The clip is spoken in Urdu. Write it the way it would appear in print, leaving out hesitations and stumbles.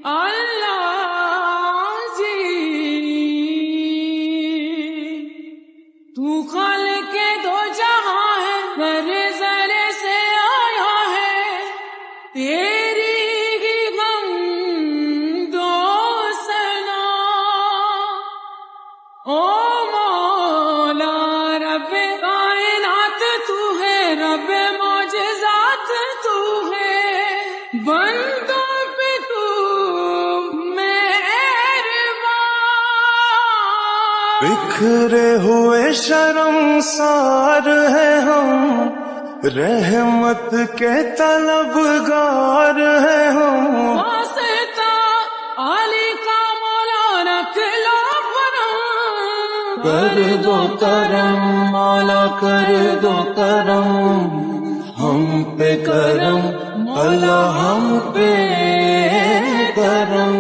اللہ جی تو خالق کے دو جہاں ہے، ذرے ذرے سے آیا ہے تیری ہی غم دو سنا۔ او مولا رب کائنات تو ہے، رب معجزات تو ہے، بندوں پہ تو بکھرے ہوئے شرمسار ہیں ہم، رحمت کے طلبگار ہیں ہم، واسطہ علی کا مولا رکھ لو کرم، کر دو کرم مولا کر دو کرم، ہم پہ کرم مولا ہم پہ کرم۔